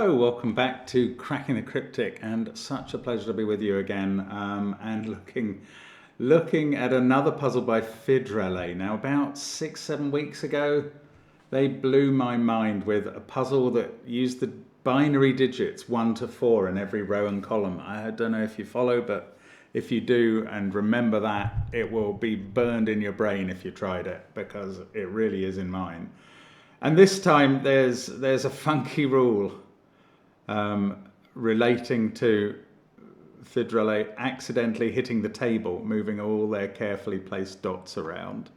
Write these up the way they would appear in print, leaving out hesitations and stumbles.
Hello, welcome back to Cracking the Cryptic, and such a pleasure to be with you again, and looking at another puzzle by Phistomefel. Now, about 6-7 weeks ago, they blew my mind with a puzzle that used the binary digits 1 to 4 in every row and column. I don't know if you follow, but if you do and remember that, it will be burned in your brain if you tried it, because it really is in mine. And this time there's a funky rule relating to Phistomefel accidentally hitting the table, moving all their carefully placed dots around.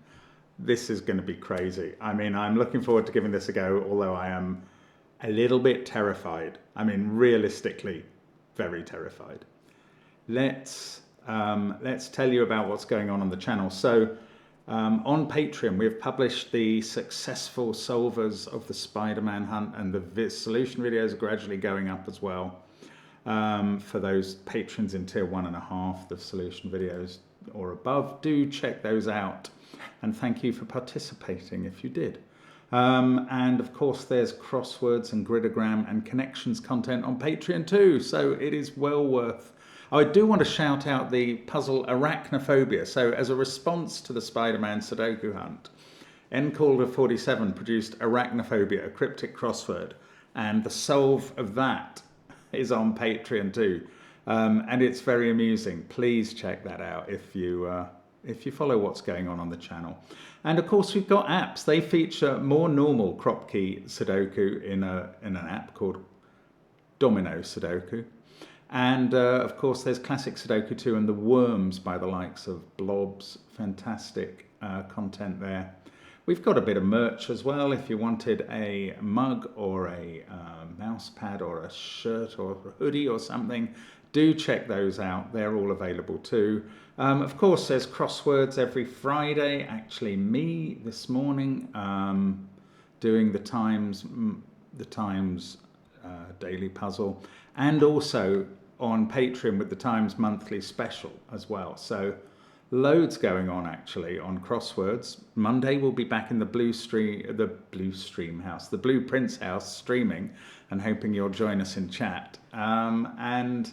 This is going to be crazy. I mean, I'm looking forward to giving this a go, although I am a little bit terrified. I mean, realistically, very terrified. Let's tell you about what's going on the channel. So, on Patreon, we've published the successful solvers of the Spider-Man hunt, and the solution videos are gradually going up as well. For those patrons in tier 1.5, the solution videos or above, do check those out. And thank you for participating if you did. And of course, there's crosswords and gridogram and connections content on Patreon too. So it is well worth. I do want to shout out the puzzle Arachnophobia. So as a response to the Spider-Man Sudoku hunt, NCalder47 produced Arachnophobia, a cryptic crossword, and the solve of that is on Patreon too. And it's very amusing. Please check that out if you follow what's going on the channel. And of course, we've got apps. They feature more normal kropki Sudoku in an app called Domino Sudoku. And of course, there's classic Sudoku 2 and the Worms by the likes of Blobz. Fantastic content there. We've got a bit of merch as well. If you wanted a mug or a mouse pad or a shirt or a hoodie or something, do check those out. They're all available too. Of course, there's crosswords every Friday. Actually, me this morning doing the Times daily puzzle, and also on Patreon with the Times monthly special as well. So loads going on actually on crosswords. Monday we'll be back in the Blue Prince house streaming, and hoping you'll join us in chat. And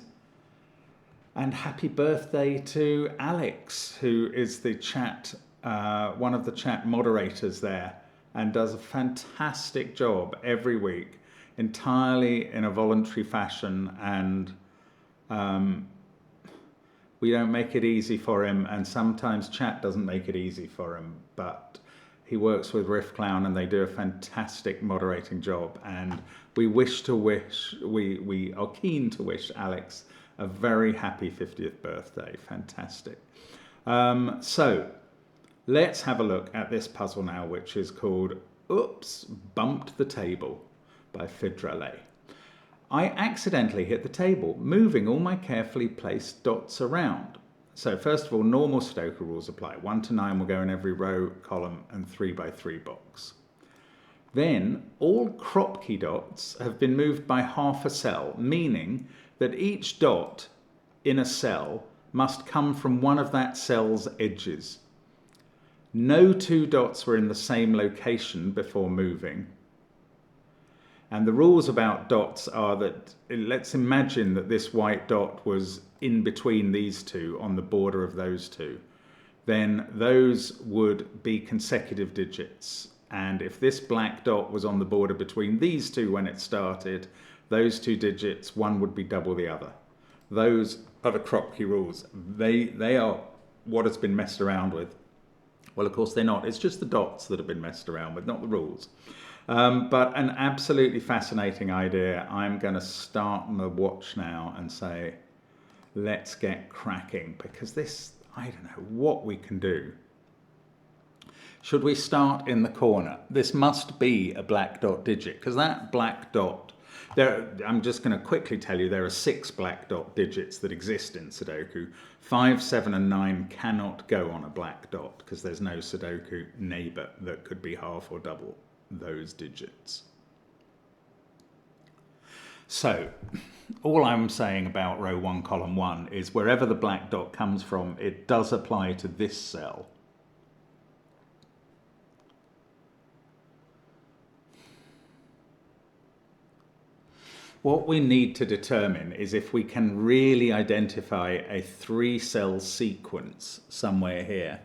happy birthday to Alex, who is the chat, one of the chat moderators there, and does a fantastic job every week, entirely in a voluntary fashion, and we don't make it easy for him, and sometimes chat doesn't make it easy for him, but he works with Riff Clown and they do a fantastic moderating job, and we are keen to wish Alex a very happy 50th birthday. Fantastic. So let's have a look at this puzzle now, which is called Oops, Bumped the Table by Phistomefel. I accidentally hit the table, moving all my carefully placed dots around. So first of all, normal Sudoku rules apply. 1 to 9 will go in every row, column, and 3 by 3 box. Then all kropki dots have been moved by half a cell, meaning that each dot in a cell must come from one of that cell's edges. No 2 dots were in the same location before moving. And the rules about dots are that, let's imagine that this white dot was in between these two, on the border of those two. Then those would be consecutive digits. And if this black dot was on the border between these two when it started, those 2 digits, one would be double the other. Those are the kropki rules. They are what has been messed around with. Well, of course they're not. It's just the dots that have been messed around with, not the rules. But an absolutely fascinating idea. I'm going to start my watch now and say, let's get cracking, because this, I don't know what we can do. Should we start in the corner? This must be a black dot digit, because that black dot, I'm just going to quickly tell you there are 6 black dot digits that exist in Sudoku. 5, 7, and 9 cannot go on a black dot because there's no Sudoku neighbor that could be half or double those digits. So all I'm saying about row 1, column 1 is wherever the black dot comes from, it does apply to this cell. What we need to determine is if we can really identify a 3-cell sequence somewhere here.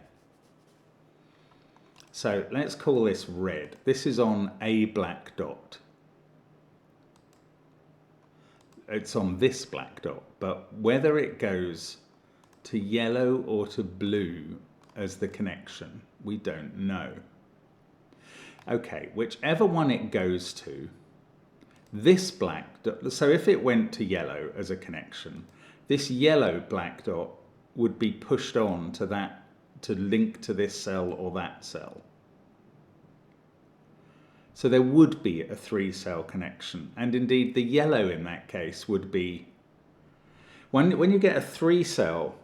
So let's call this red. This is on a black dot. It's on this black dot, but whether it goes to yellow or to blue as the connection, we don't know. Okay, whichever one it goes to, this black dot, so if it went to yellow as a connection, this yellow black dot would be pushed on to that, to link to this cell or that cell. So there would be a 3-cell connection, and indeed the yellow in that case would be, when you get a 3-cell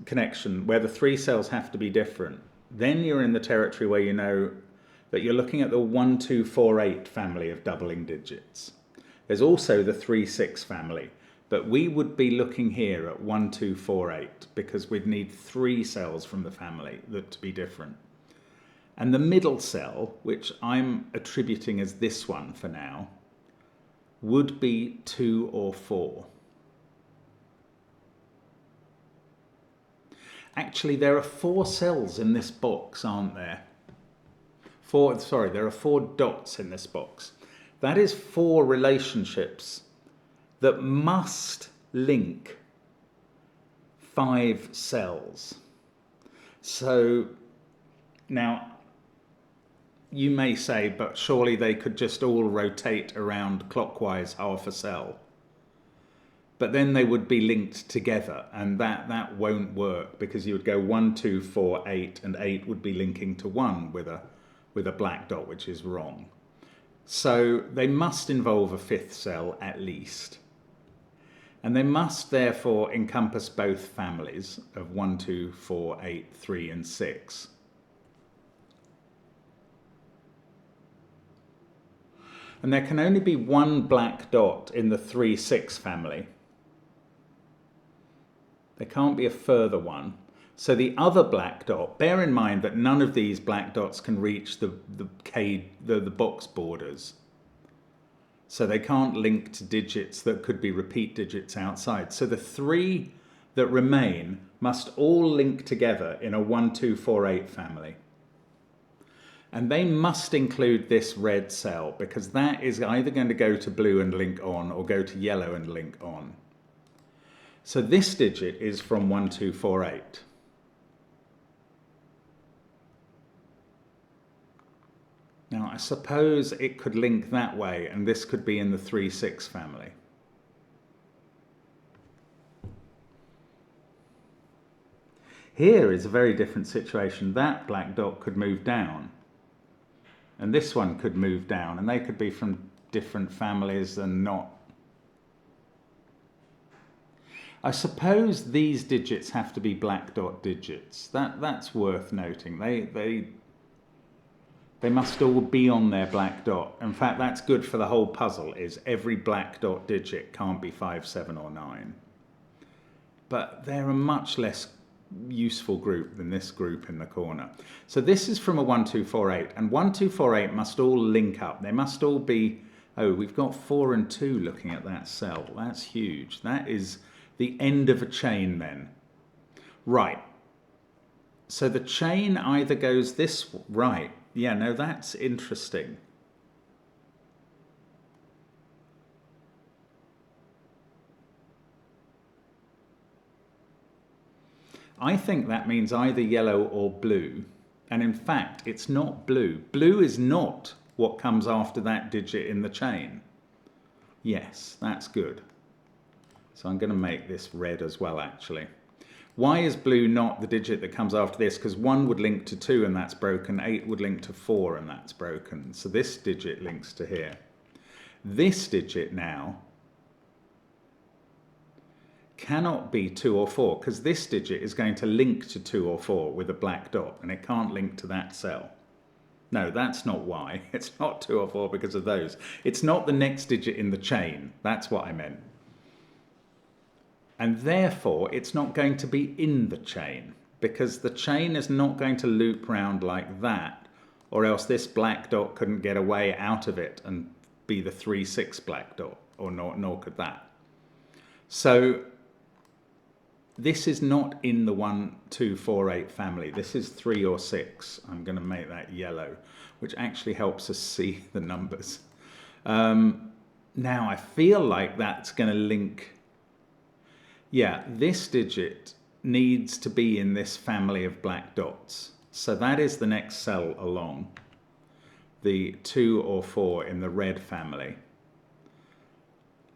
connection where the 3 cells have to be different, then you're in the territory where you know that you're looking at the 1, 2, 4, 8 family of doubling digits. There's also the 3, 6 family, but we would be looking here at 1, 2, 4, 8 because we'd need 3 cells from the family to be different. And the middle cell, which I'm attributing as this one for now, would be 2 or 4. Actually, there are 4 cells in this box, aren't there? There are 4 dots in this box. That is 4 relationships that must link 5 cells. So now you may say, but surely they could just all rotate around clockwise half a cell. But then they would be linked together, and that won't work because you would go 1, 2, 4, 8, and 8 would be linking to 1 with a black dot, which is wrong. So they must involve a 5th cell at least. And they must therefore encompass both families of 1, 2, 4, 8, 3, and 6. And there can only be 1 black dot in the 3, 6 family. There can't be a further one. So the other black dot, bear in mind that none of these black dots can reach the box borders. So they can't link to digits that could be repeat digits outside. So the 3 that remain must all link together in a 1, 2, 4, 8 family. And they must include this red cell because that is either going to go to blue and link on or go to yellow and link on. So this digit is from 1, 2, 4, 8. Now I suppose it could link that way and this could be in the 3, 6 family. Here is a very different situation. That black dot could move down. And this one could move down, and they could be from different families and not. I suppose these digits have to be black dot digits. That's worth noting. They must all be on their black dot. In fact, that's good for the whole puzzle, is every black dot digit can't be 5, 7, or 9. But they're a much less useful group than this group in the corner. So this is from a 1, 2, 4, 8, and 1, 2, 4, 8 must all link up. They must all be, oh, we've got 4 and 2 looking at that cell. That's huge. That is the end of a chain then. Right. So the chain either goes this, right. Yeah, no, that's interesting. I think that means either yellow or blue. And in fact, it's not blue. Blue is not what comes after that digit in the chain. Yes, that's good. So I'm going to make this red as well, actually. Why is blue not the digit that comes after this? Because 1 would link to 2 and that's broken. 8 would link to 4 and that's broken. So this digit links to here. This digit now cannot be 2 or 4 because this digit is going to link to 2 or 4 with a black dot and it can't link to that cell. No, that's not why. It's not 2 or 4 because of those. It's not the next digit in the chain. That's what I meant. And therefore, it's not going to be in the chain because the chain is not going to loop round like that, or else this black dot couldn't get away out of it and be the 3, 6 black dot. or nor could that. So this is not in the 1, 2, 4, 8 family. This is 3 or 6. I'm going to make that yellow, which actually helps us see the numbers. Now I feel like that's going to link. Yeah, this digit needs to be in this family of black dots. So that is the next cell along, the 2 or 4 in the red family.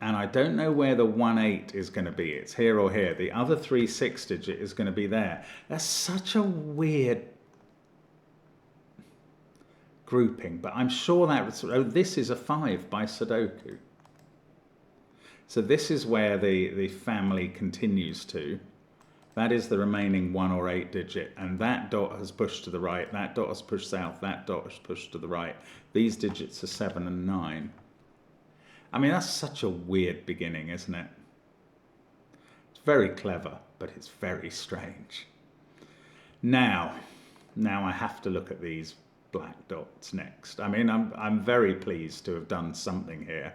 And I don't know where the 1, 8 is going to be. It's here or here. The other 3, 6 digit is going to be there. That's such a weird grouping, but I'm sure that was, oh, this is a 5 by Sudoku. So this is where the family continues to. That is the remaining 1 or 8 digit, and that dot has pushed to the right, that dot has pushed south, that dot has pushed to the right. These digits are 7 and 9. I mean, that's such a weird beginning, isn't it? It's very clever, but it's very strange. Now I have to look at these black dots next. I mean, I'm very pleased to have done something here.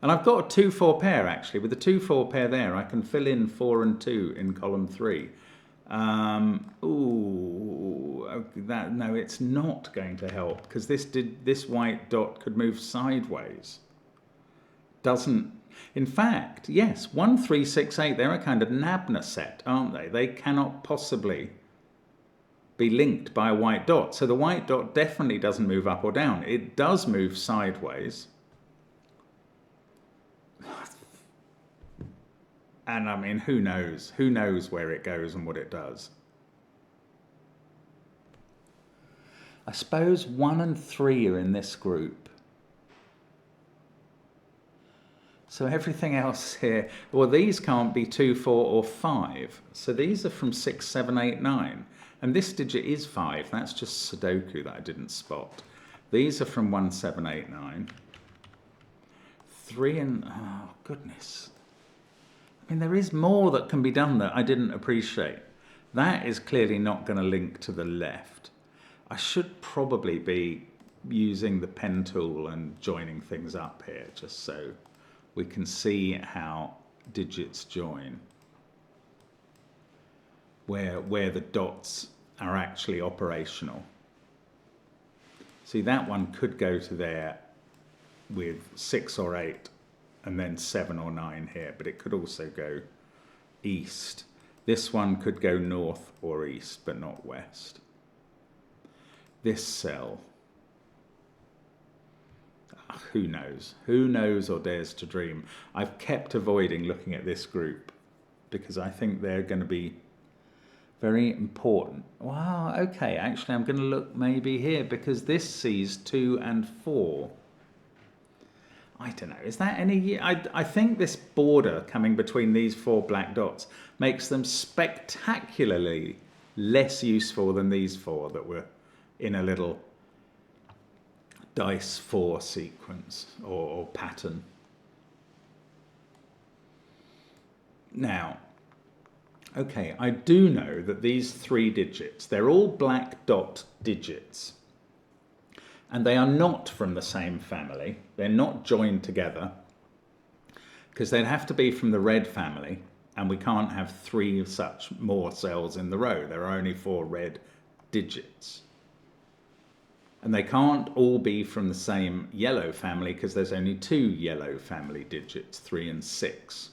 And I've got a 2-4 pair, actually. With the 2-4 pair there, I can fill in 4 and 2 in column 3. No, it's not going to help, because this white dot could move sideways. Doesn't, in fact, yes, 1, 3, 6, 8, they're a kind of Nabna set, aren't they? They cannot possibly be linked by a white dot. So the white dot definitely doesn't move up or down. It does move sideways. And I mean, who knows? Who knows where it goes and what it does? I suppose 1 and 3 are in this group. So everything else here, well, these can't be 2, 4, or 5. So these are from 6, 7, 8, 9. And this digit is 5. That's just Sudoku that I didn't spot. These are from 1, 7, 8, 9. 3 and, oh, goodness. I mean, there is more that can be done that I didn't appreciate. That is clearly not going to link to the left. I should probably be using the pen tool and joining things up here, just so we can see how digits join, where the dots are actually operational. See, that one could go to there with 6 or 8 and then 7 or 9 here, but it could also go east. This one could go north or east, but not west. This cell, who knows? Who knows or dares to dream? I've kept avoiding looking at this group because I think they're going to be very important. Wow, okay, actually I'm going to look maybe here because this sees 2 and 4. I don't know, is that any... I think this border coming between these 4 black dots makes them spectacularly less useful than these 4 that were in a little dice 4 sequence or pattern. Now, okay, I do know that these 3 digits, they're all black dot digits, and they are not from the same family. They're not joined together because they'd have to be from the red family, and we can't have 3 such more cells in the row. There are only 4 red digits. And they can't all be from the same yellow family because there's only 2 yellow family digits, 3 and 6.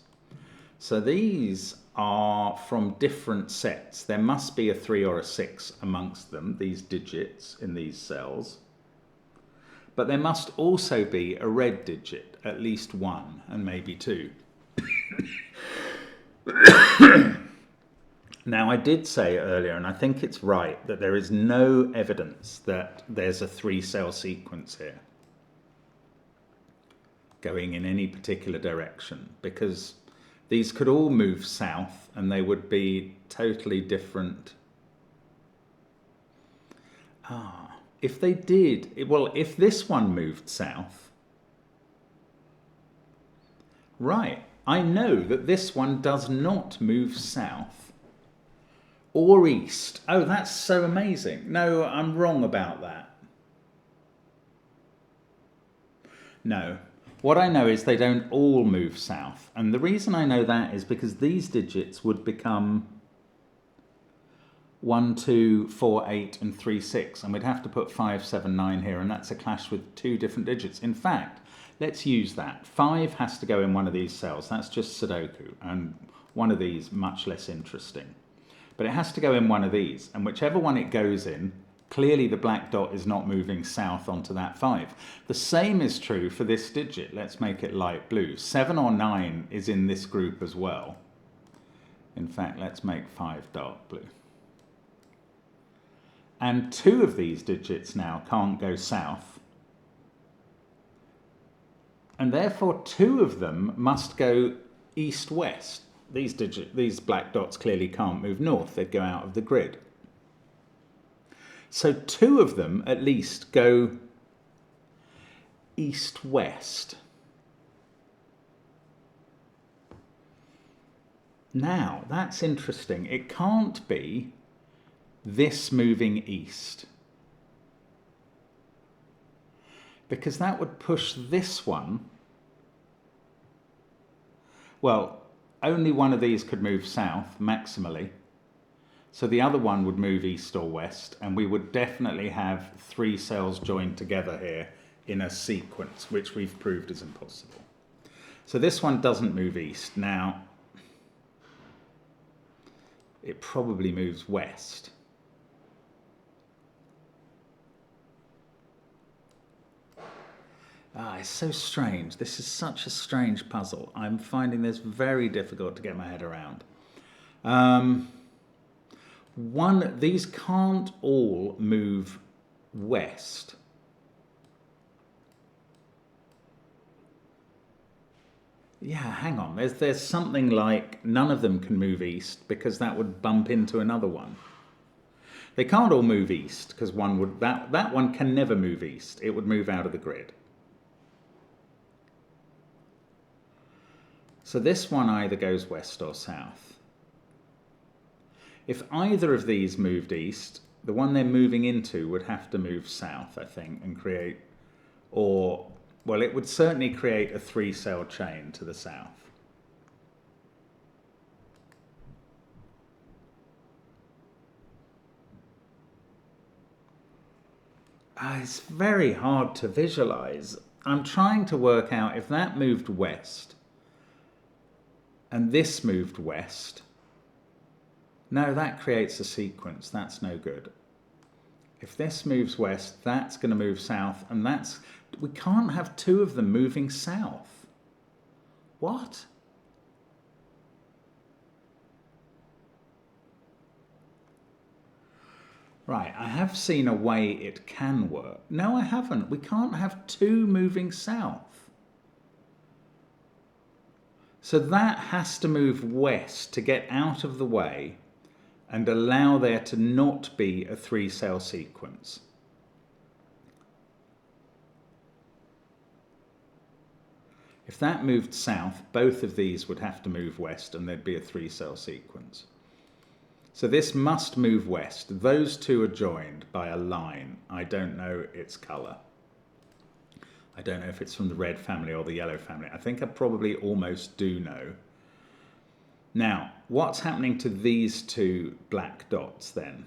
So these are from different sets. There must be a 3 or a 6 amongst them, these digits in these cells. But there must also be a red digit, at least 1 and maybe 2. Now, I did say earlier, and I think it's right, that there is no evidence that there's a 3-cell sequence here going in any particular direction, because these could all move south and they would be totally different. If they did, well, if this one moved south, right, I know that this one does not move south or east. Oh, that's so amazing. No, I'm wrong about that. No, What I know is they don't all move south. And the reason I know that is because these digits would become 1, 2, 4, 8 and 3, 6. And we'd have to put 5, 7, 9 here. And that's a clash with 2 different digits. In fact, let's use that. 5 has to go in one of these cells. That's just Sudoku. And one of these, much less interesting. But it has to go in one of these. And whichever one it goes in, clearly the black dot is not moving south onto that 5. The same is true for this digit. Let's make it light blue. 7 or 9 is in this group as well. In fact, let's make 5 dark blue. And 2 of these digits now can't go south. And therefore 2 of them must go east-west. These black dots clearly can't move north. They'd go out of the grid. So 2 of them, at least, go east-west. Now, that's interesting. It can't be this moving east, because that would push this one. Well, only one of these could move south, maximally. So the other one would move east or west, and we would definitely have 3 cells joined together here in a sequence, which we've proved is impossible. So this one doesn't move east. Now, it probably moves west. It's so strange. This is such a strange puzzle. I'm finding this very difficult to get my head around. These can't all move west. Yeah, hang on. There's something like none of them can move east because that would bump into another one. They can't all move east because that one can never move east. It would move out of the grid. So this one either goes west or south. If either of these moved east, the one they're moving into would have to move south, I think, and create, well, it would certainly create a 3-cell chain to the south. It's very hard to visualize. I'm trying to work out if that moved west and this moved west. No, that creates a sequence. That's no good. If this moves west, that's going to move south, and we can't have 2 of them moving south. What? Right, I have seen a way it can work. No, I haven't. We can't have 2 moving south. So that has to move west to get out of the way and allow there to not be a 3-cell sequence. If that moved south, both of these would have to move west and there'd be a 3-cell sequence. So this must move west. Those 2 are joined by a line. I don't know its colour. I don't know if it's from the red family or the yellow family. I think I probably almost do know. Now, what's happening to these 2 black dots then?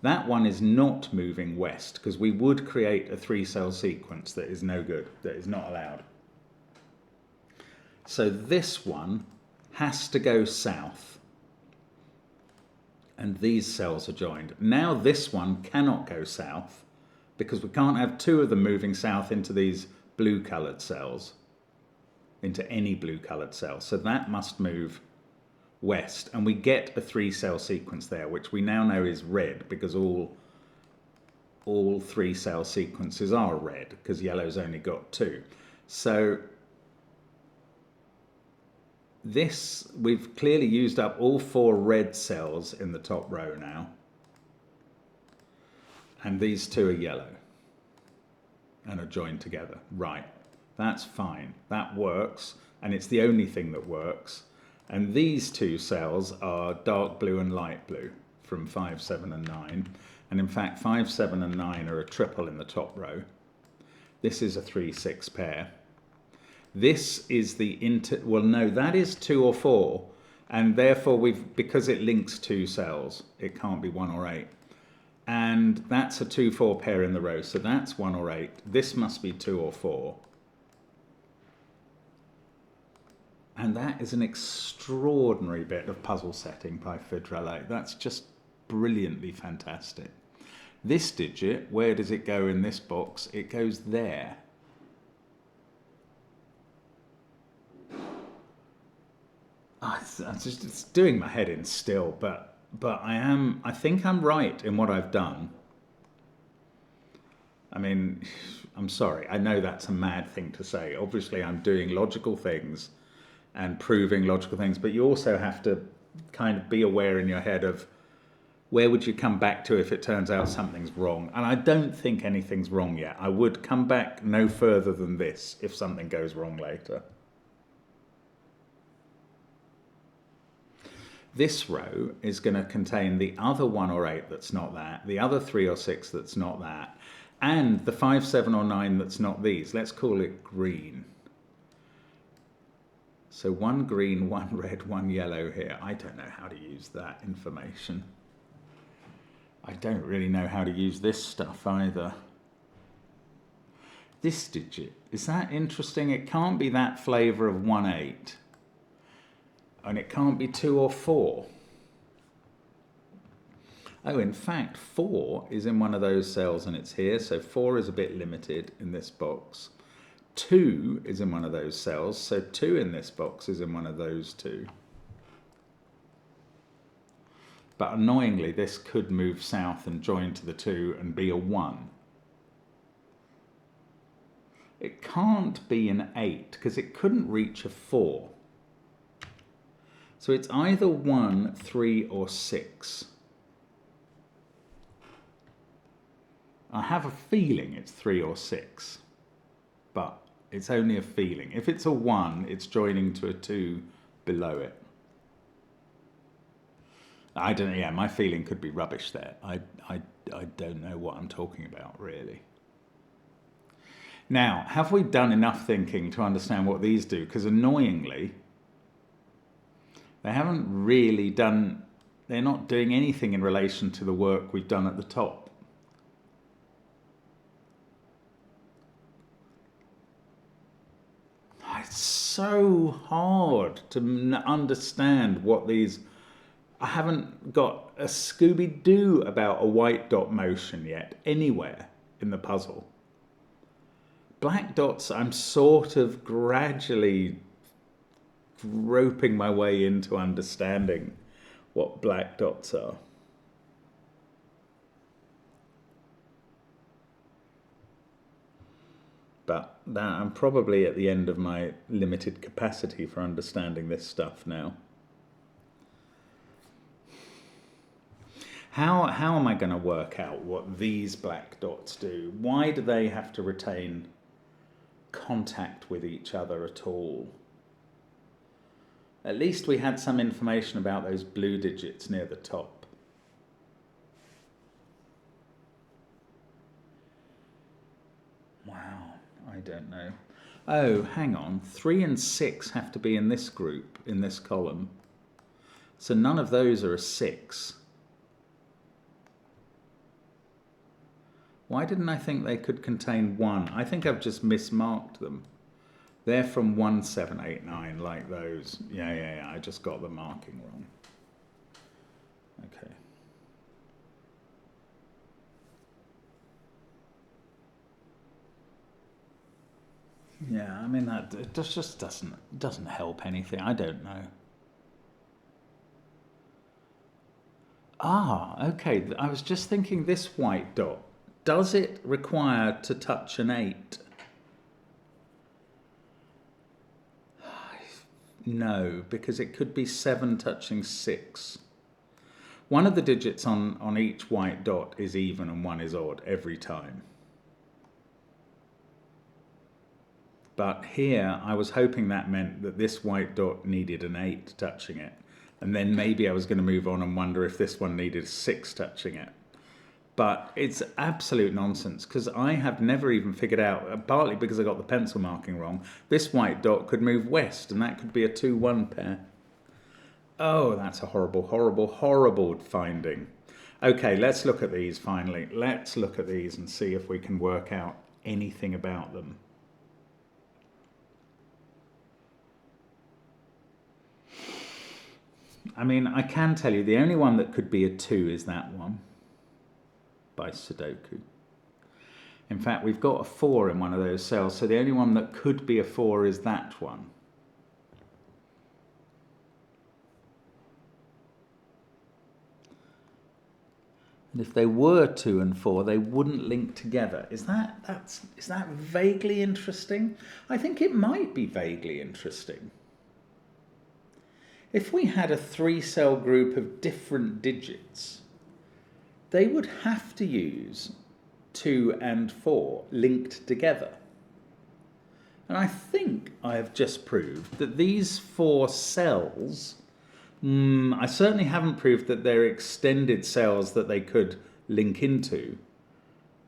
That one is not moving west because we would create a 3-cell sequence that is no good, that is not allowed. So this one has to go south. And these cells are joined. Now this one cannot go south because we can't have 2 of them moving south into these blue-coloured cells, into any blue-coloured cell. So that must move west, and we get a 3-cell sequence there, which we now know is red because all 3-cell sequences are red because yellow's only got 2. So we've clearly used up all 4 red cells in the top row now. And these 2 are yellow and are joined together. Right, that's fine. That works, and it's the only thing that works. And these 2 cells are dark blue and light blue from 5, 7 and 9. And in fact, 5, 7 and 9 are a triple in the top row. This is a 3, 6 pair. This is the well, no, that is 2 or 4. And therefore, because it links 2 cells, it can't be 1 or 8. And that's a 2-4 pair in the row. So that's 1 or 8. This must be 2 or 4. And that is an extraordinary bit of puzzle setting by Fidrelli. That's just brilliantly fantastic. This digit, where does it go in this box? It goes there. It's doing my head in still, but I think I'm right in what I've done. I mean, I'm sorry, I know that's a mad thing to say. Obviously, I'm doing logical things and proving logical things, but you also have to kind of be aware in your head of where would you come back to if it turns out something's wrong. And I don't think anything's wrong yet. I would come back no further than this if something goes wrong later. This row is going to contain the other 1 or 8 that's not that, the other 3 or 6 that's not that, and the 5, 7 or 9 that's not these. Let's call it green. So 1 green, 1 red, 1 yellow here. I don't know how to use that information. I don't really know how to use this stuff either. This digit, is that interesting? It can't be that flavour of 1, 8. And it can't be 2 or 4. Oh, in fact, 4 is in one of those cells and it's here. So 4 is a bit limited in this box. 2 is in one of those cells. So 2 in this box is in one of those 2. But annoyingly, this could move south and join to the 2 and be a 1. It can't be an 8 because it couldn't reach a 4. So it's either 1, 3 or 6. I have a feeling it's 3 or 6, but it's only a feeling. If it's a 1, it's joining to a 2 below it. I don't know, yeah, my feeling could be rubbish there. I don't know what I'm talking about, really. Now, have we done enough thinking to understand what these do? Because annoyingly, they haven't really done, they're not doing anything in relation to the work we've done at the top. It's so hard to understand what these, I haven't got a Scooby-Doo about a white dot motion yet, anywhere in the puzzle. Black dots, I'm sort of gradually groping my way into understanding what black dots are. But I'm probably at the end of my limited capacity for understanding this stuff now. How am I going to work out what these black dots do? Why do they have to retain contact with each other at all? At least we had some information about those blue digits near the top. Wow, I don't know. Oh, hang on. 3 and 6 have to be in this group, in this column. So none of those are a 6. Why didn't I think they could contain 1? I think I've just mismarked them. They're from 1, 7, 8, 9, like those. Yeah, I just got the marking wrong. Okay. Yeah, I mean, that it just doesn't help anything. I don't know. Ah, okay. I was just thinking this white dot. Does it require to touch an 8? No, because it could be 7 touching 6. One of the digits on each white dot is even and 1 is odd every time. But here, I was hoping that meant that this white dot needed an 8 touching it. And then maybe I was going to move on and wonder if this one needed 6 touching it. but it's absolute nonsense because I have never even figured out, partly because I got the pencil marking wrong, this white dot could move west and that could be a 2-1 pair. Oh, that's a horrible, horrible, horrible finding. Okay, let's look at these finally. Let's look at these and see if we can work out anything about them. I mean, I can tell you the only one that could be a 2 is that one by Sudoku. In fact, we've got a 4 in one of those cells, so the only one that could be a 4 is that one. And if they were 2 and 4, they wouldn't link together. Is that vaguely interesting? I think it might be vaguely interesting. If we had a 3-cell group of different digits, they would have to use 2 and 4 linked together. And I think I have just proved that these 4 cells, I certainly haven't proved that they're extended cells that they could link into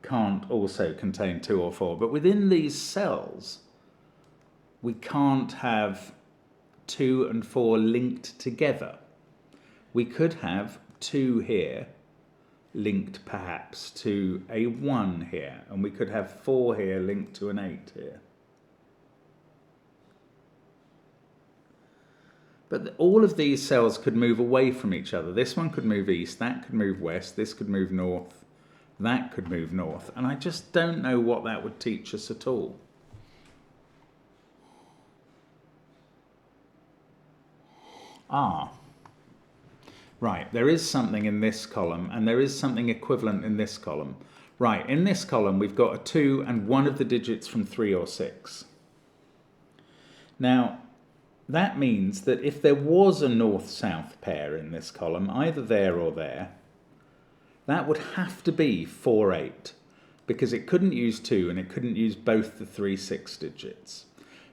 can't also contain 2 or 4. But within these cells, we can't have 2 and 4 linked together. We could have 2 here linked perhaps to a 1 here, and we could have 4 here linked to an 8 here. But all of these cells could move away from each other. This one could move east, that could move west, this could move north, that could move north, and I just don't know what that would teach us at all. Right, there is something in this column and there is something equivalent in this column. Right, in this column we've got a 2 and one of the digits from 3 or 6. Now, that means that if there was a north-south pair in this column, either there or there, that would have to be 4, 8, because it couldn't use 2 and it couldn't use both the 3, 6 digits.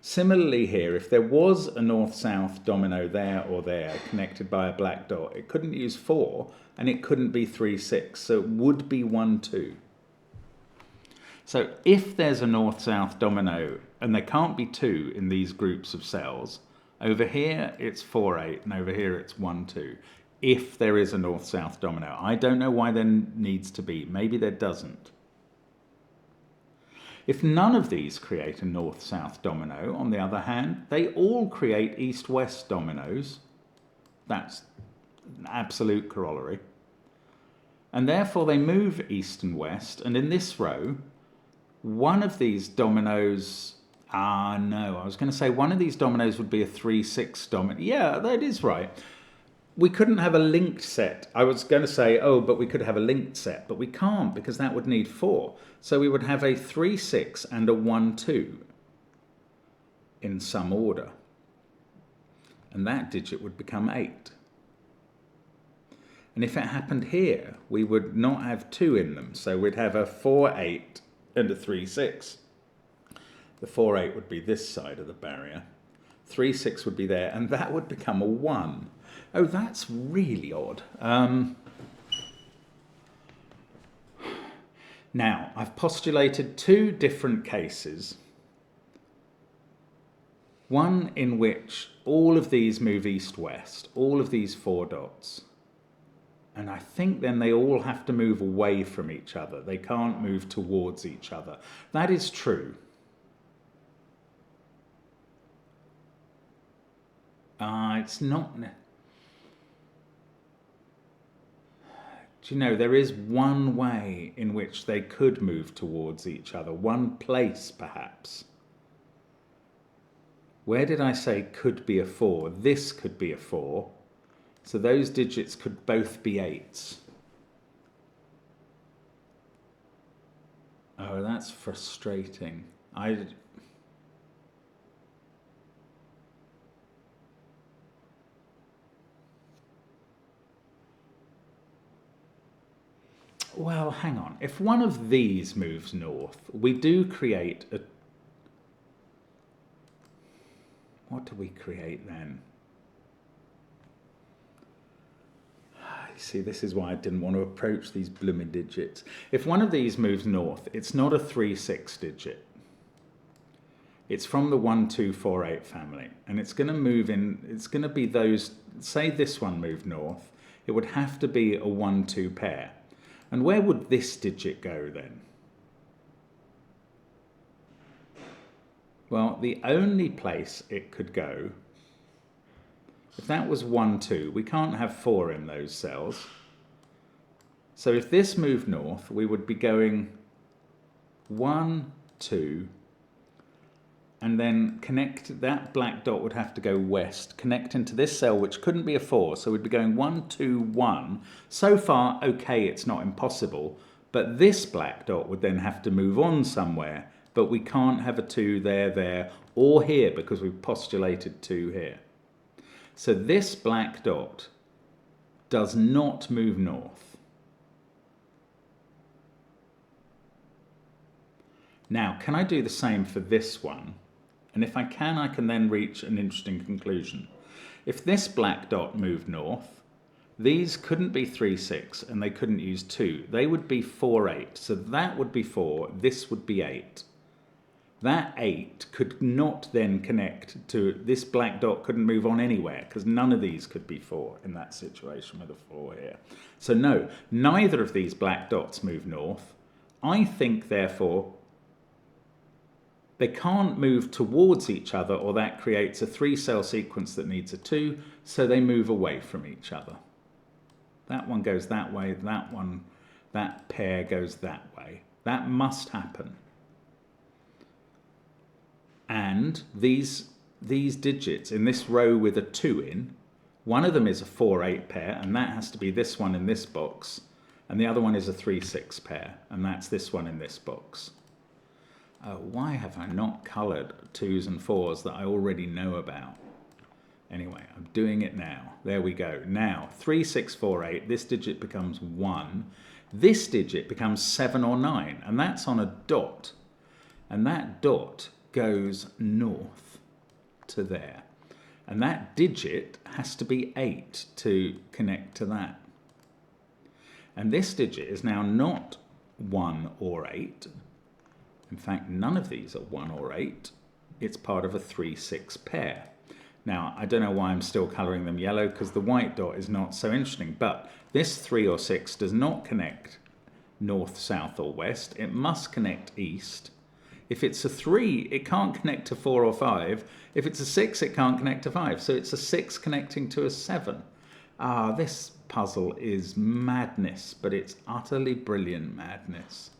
Similarly here, if there was a north-south domino there or there connected by a black dot, it couldn't use 4 and it couldn't be 3, 6, so it would be 1, 2. So if there's a north-south domino, and there can't be 2 in these groups of cells, over here it's 4, 8, and over here it's 1, 2. If there is a north-south domino. I don't know why there needs to be. Maybe there doesn't. If none of these create a north-south domino, on the other hand, they all create east-west dominoes. That's an absolute corollary. And therefore they move east and west, and in this row, one of these dominoes... no, I was going to say one of these dominoes would be a 3, 6 domino. Yeah, that is right. We couldn't have a linked set. I was going to say, oh, but we could have a linked set, but we can't because that would need 4. So we would have a 3, 6 and a 1, 2 in some order. And that digit would become 8. And if it happened here, we would not have 2 in them. So we'd have a 4, 8 and a 3, 6. The 4, 8 would be this side of the barrier. 3, 6 would be there, and that would become a 1. Oh, that's really odd. Now, I've postulated 2 different cases. One in which all of these move east-west, all of these 4 dots. And I think then they all have to move away from each other. They can't move towards each other. That is true. It's not... Do you know, there is one way in which they could move towards each other. One place, perhaps. Where did I say could be a 4? This could be a 4. So those digits could both be 8s. Oh, that's frustrating. Well, hang on. If one of these moves north, we do create a... What do we create then? see, this is why I didn't want to approach these blooming digits. If one of these moves north, it's not a 3-6 digit. It's from the 1, 2, 4, 8 family. And it's going to move in, it's going to be those, say this one moved north, it would have to be a 1, 2 pair. And where would this digit go then? Well, the only place it could go, if that was 1, 2, we can't have 4 in those cells. So if this moved north, we would be going 1, 2, and then connect, that black dot would have to go west, connect into this cell, which couldn't be a 4, so we'd be going 1, 2, 1. So far, okay, it's not impossible, but this black dot would then have to move on somewhere, but we can't have a 2 there, or here, because we've postulated 2 here. So this black dot does not move north. Now, can I do the same for this one? And if I can then reach an interesting conclusion. If this black dot moved north, these couldn't be 3, 6, and they couldn't use 2. They would be 4, 8. So that would be 4, this would be 8. That 8 could not then connect to, this black dot couldn't move on anywhere because none of these could be 4 in that situation with a 4 here. So no, neither of these black dots move north. I think, therefore, they can't move towards each other, or that creates a 3-cell sequence that needs a 2, so they move away from each other. That one goes that way, that one, that pair goes that way. That must happen. And these digits in this row with a 2 in, one of them is a 4, 8 pair, and that has to be this one in this box, and the other one is a 3, 6 pair, and that's this one in this box. Why have I not coloured 2s and 4s that I already know about? Anyway, I'm doing it now. There we go. Now, 3, 6, 4, 8, this digit becomes 1. This digit becomes 7 or 9, and that's on a dot. And that dot goes north to there. And that digit has to be 8 to connect to that. And this digit is now not 1 or 8. In fact, none of these are 1 or 8. It's part of a 3, 6 pair. Now, I don't know why I'm still colouring them yellow, because the white dot is not so interesting, but this 3 or 6 does not connect north, south or west. It must connect east. If it's a 3, it can't connect to 4 or 5. If it's a 6, it can't connect to 5. So it's a 6 connecting to a 7. This puzzle is madness, but it's utterly brilliant madness.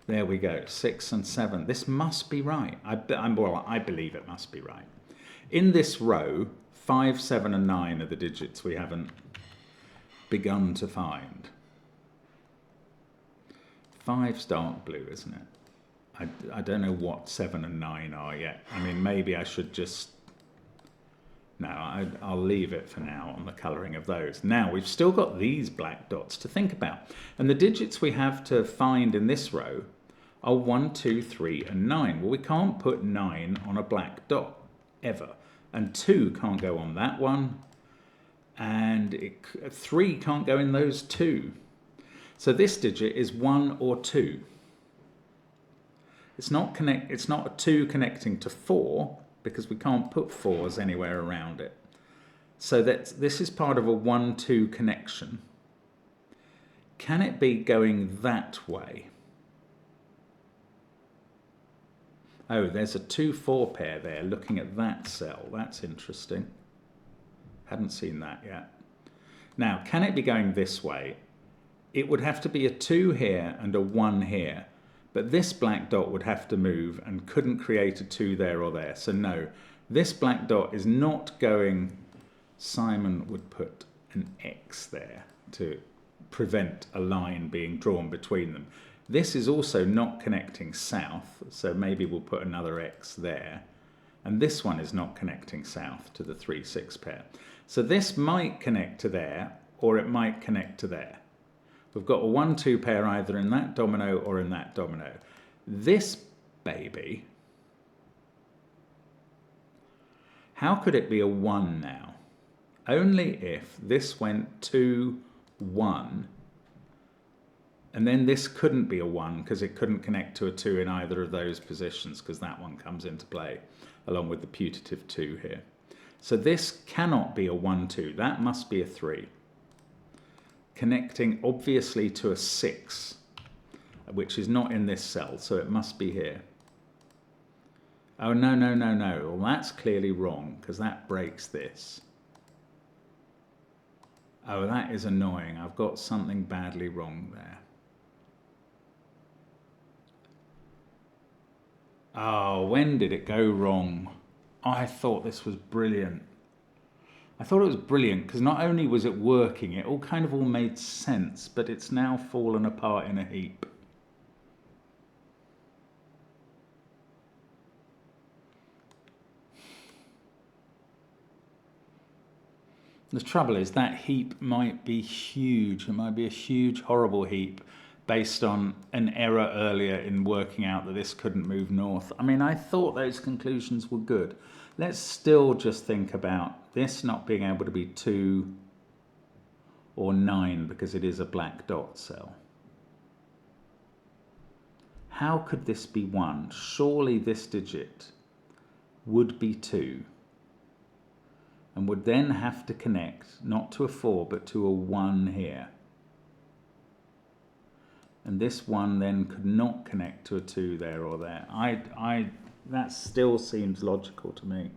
There we go, 6 and 7. This must be right. I believe it must be right. In this row, 5, 7 and 9 are the digits we haven't begun to find. 5's dark blue, isn't it? I don't know what 7 and 9 are yet. I mean, maybe I should just... No, I'll leave it for now on the colouring of those. Now, we've still got these black dots to think about. And the digits we have to find in this row are 1, 2, 3 and 9. Well, we can't put 9 on a black dot, ever. And 2 can't go on that one. And 3 can't go in those 2. So this digit is 1 or 2. It's not a 2 connecting to 4, because we can't put 4s anywhere around it. So this is part of a 1, 2 connection. Can it be going that way? Oh, there's a 2, 4 pair there looking at that cell. That's interesting. Hadn't seen that yet. Now, can it be going this way? It would have to be a 2 here and a 1 here. But this black dot would have to move and couldn't create a 2 there or there. So no, this black dot is not going... Simon would put an X there to prevent a line being drawn between them. This is also not connecting south, so maybe we'll put another X there. And this one is not connecting south to the 3, 6 pair. So this might connect to there, or it might connect to there. We've got a 1, 2 pair either in that domino or in that domino. This baby, how could it be a 1 now? Only if this went 2, 1. And then this couldn't be a 1 because it couldn't connect to a 2 in either of those positions, because that one comes into play along with the putative 2 here. So this cannot be a 1, 2. That must be a 3. Connecting obviously to a 6, which is not in this cell, so it must be here. Oh, no, no, no, no. Well, that's clearly wrong because that breaks this. Oh, that is annoying. I've got something badly wrong there. Oh, when did it go wrong? Oh, I thought this was brilliant. I thought it was brilliant because not only was it working, it all kind of all made sense, but it's now fallen apart in a heap. The trouble is that heap might be huge. It might be a huge, horrible heap based on an error earlier in working out that this couldn't move north. I mean, I thought those conclusions were good. Let's still just think about this not being able to be 2 or 9 because it is a black dot cell. How could this be 1? Surely this digit would be 2. And would then have to connect not to a 4 but to a 1 here. And this 1 then could not connect to a 2 there or there. That still seems logical to me.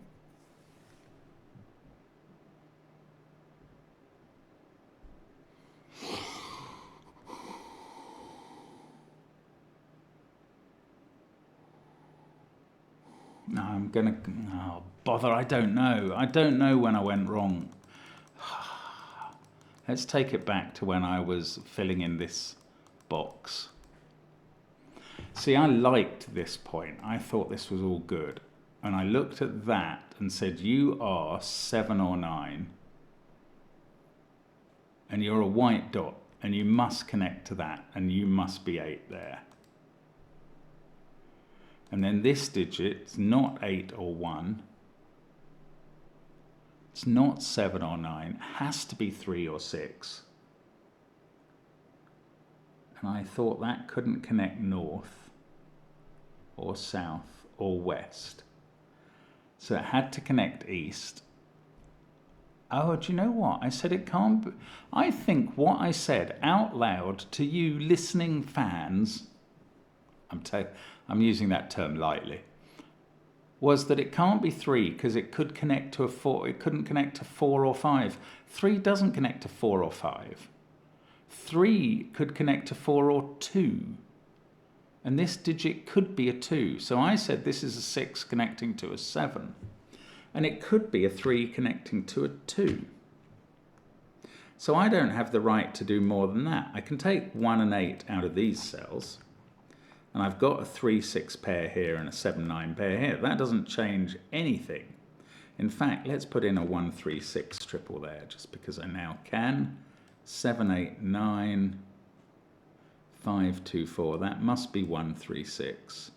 No, I'm gonna, oh bother, I don't know. I don't know when I went wrong. Let's take it back to when I was filling in this box. See, I liked this point. I thought this was all good. And I looked at that and said, you are 7 or 9. And you're a white dot. And you must connect to that. And you must be 8 there. And then this digit's not 8 or 1. It's not 7 or 9. It has to be 3 or 6. And I thought that couldn't connect north or south or west. So it had to connect east. Oh, do you know what? I said it can't be. I think what I said out loud to you listening fans, I'm using that term lightly, was that it can't be 3 because it could connect to a 4. It couldn't connect to 4 or 5. 3 doesn't connect to 4 or 5. 3 could connect to 4 or 2. And this digit could be a 2. So I said this is a 6 connecting to a 7. And it could be a 3 connecting to a 2. So I don't have the right to do more than that. I can take 1 and 8 out of these cells. And I've got a 3-6 pair here and a 7-9 pair here. That doesn't change anything. In fact, let's put in a 1-3-6 triple there, just because I now can. 7, 8, 9, 5, 2, 4. That must be 1-3-6.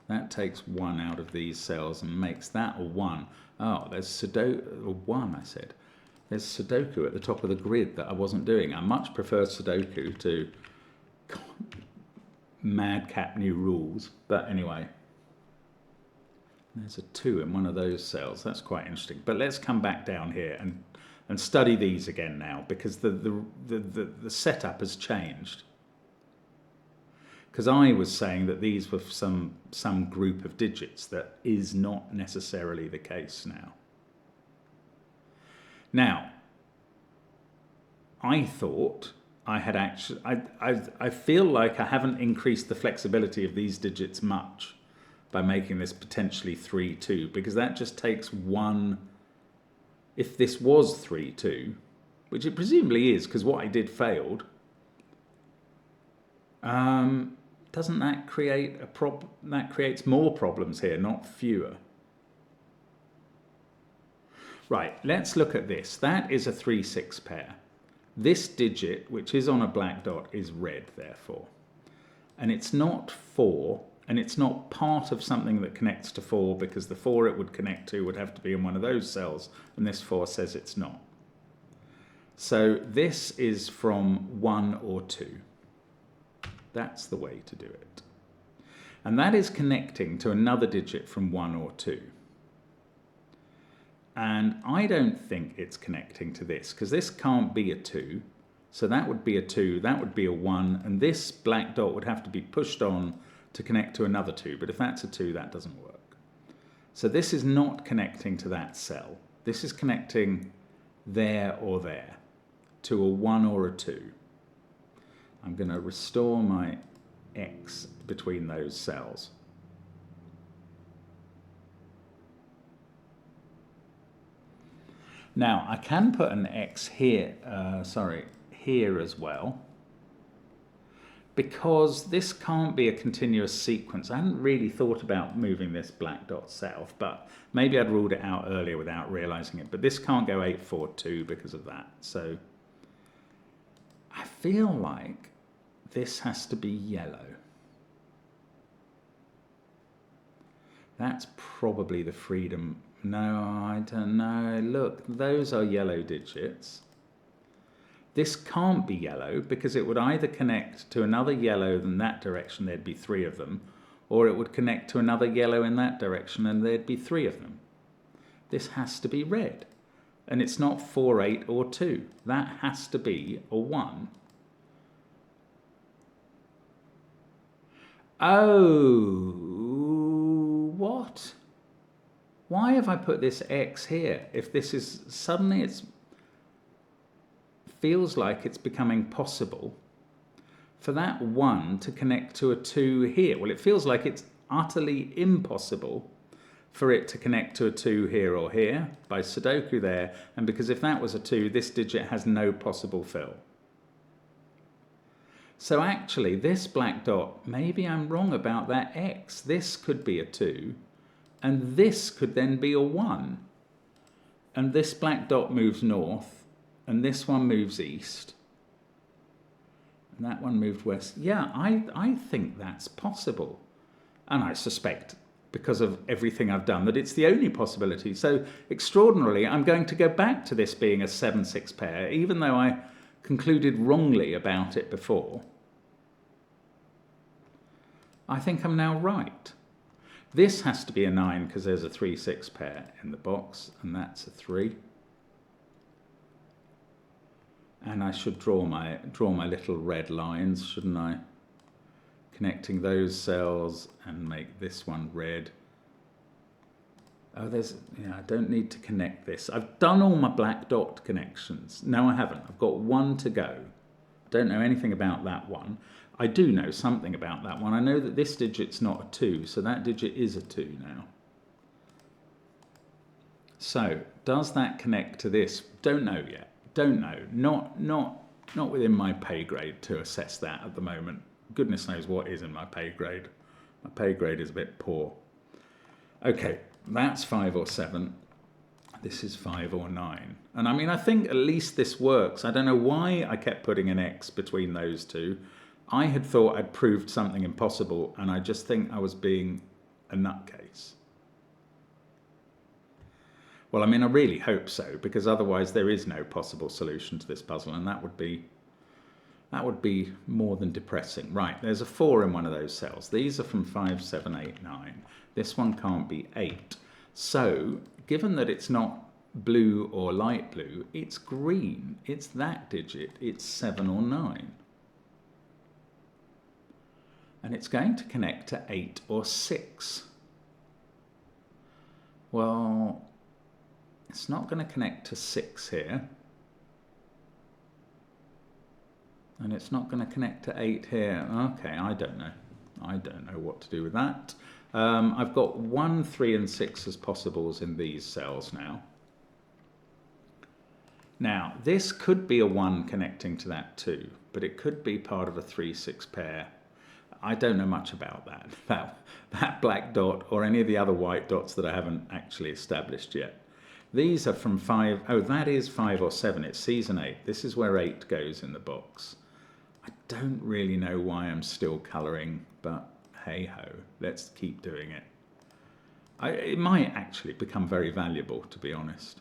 That takes 1 out of these cells and makes that a 1. Oh, there's Sudoku, or 1 I said. There's Sudoku at the top of the grid that I wasn't doing. I much prefer Sudoku to madcap new rules. But anyway, there's a 2 in one of those cells. That's quite interesting. But let's come back down here and study these again now, because the setup has changed. Because I was saying that these were some group of digits. That is not necessarily the case now. Now, I thought I had actually, I feel like I haven't increased the flexibility of these digits much by making this potentially 3-2, because that just takes 1. If this was 3-2, which it presumably is, because what I did failed, doesn't that create a problem? That creates more problems here, not fewer. Right, let's look at this. That is a 3-6 pair. This digit, which is on a black dot, is red, therefore. And it's not 4, and it's not part of something that connects to 4, because the 4 it would connect to would have to be in one of those cells, and this 4 says it's not. So this is from 1 or 2. That's the way to do it. And that is connecting to another digit from 1 or 2. And I don't think it's connecting to this, because this can't be a 2. So that would be a 2, that would be a 1, and this black dot would have to be pushed on to connect to another 2. But if that's a 2, that doesn't work. So this is not connecting to that cell. This is connecting there or there to a 1 or a 2. I'm going to restore my X between those cells. Now I can put an X here, here as well, because this can't be a continuous sequence. I hadn't really thought about moving this black dot south, but maybe I'd ruled it out earlier without realizing it. But this can't go 8, 4, 2 because of that. So I feel like this has to be yellow. That's probably the freedom. No, I don't know. Look, those are yellow digits. This can't be yellow because it would either connect to another yellow in that direction, there'd be 3 of them, or it would connect to another yellow in that direction and there'd be 3 of them. This has to be red. And it's not 4, 8 or 2. That has to be a 1. Oh, what? Why have I put this X here? If this is suddenly feels like it's becoming possible for that 1 to connect to a 2 here. Well, it feels like it's utterly impossible for it to connect to a 2 here or here by Sudoku there, and because if that was a 2, this digit has no possible fill. So actually this black dot, maybe I'm wrong about that X. This could be a 2 and this could then be a 1, and this black dot moves north and this one moves east, and that one moved west. Yeah, I think that's possible. And I suspect, because of everything I've done, that it's the only possibility. So extraordinarily, I'm going to go back to this being a 7-6 pair, even though I concluded wrongly about it before. I think I'm now right. This has to be a 9 because there's a 3-6 pair in the box, and that's a 3. And I should draw my little red lines, shouldn't I? Connecting those cells and make this one red. Oh, I don't need to connect this. I've done all my black dot connections. No, I haven't. I've got 1 to go. Don't know anything about that one. I do know something about that one. I know that this digit's not a 2, so that digit is a 2 now. So, does that connect to this? Don't know yet. Don't know. Not within my pay grade to assess that at the moment. Goodness knows what is in my pay grade. My pay grade is a bit poor. Okay, that's 5 or 7. This is 5 or 9. And I mean, I think at least this works. I don't know why I kept putting an X between those two. I had thought I'd proved something impossible, and I just think I was being a nutcase. Well, I mean, I really hope so, because otherwise there is no possible solution to this puzzle, and that would be more than depressing. Right, there's a 4 in one of those cells. These are from 5, 7, 8, 9. This one can't be 8. So, given that it's not blue or light blue, it's green. It's that digit. It's 7 or 9. And it's going to connect to 8 or 6. Well, it's not going to connect to 6 here. And it's not going to connect to 8 here. Okay, I don't know. I don't know what to do with that. I've got 1, 3 and 6 as possibles in these cells now. Now, this could be a 1 connecting to that 2, but it could be part of a 3, 6 pair. I don't know much about that. That black dot or any of the other white dots that I haven't actually established yet. These are from 5, oh, that is 5 or 7, it's season 8. This is where 8 goes in the box. I don't really know why I'm still colouring, but hey-ho, let's keep doing it. It might actually become very valuable, to be honest.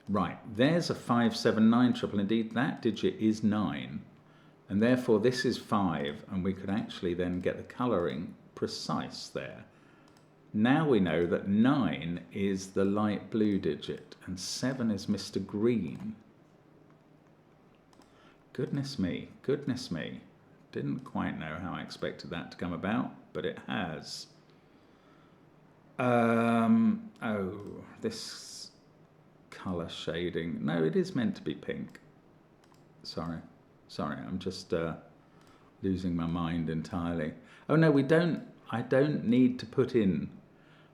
Right, there's a 579 triple. Indeed, that digit is 9. And therefore this is 5. And we could actually then get the colouring precise there. Now we know that 9 is the light blue digit. And 7 is Mr. Green. Goodness me, goodness me. Didn't quite know how I expected that to come about, but it has. Oh, this colour shading. No, it is meant to be pink. Sorry, I'm just losing my mind entirely. Oh no, I don't need to put in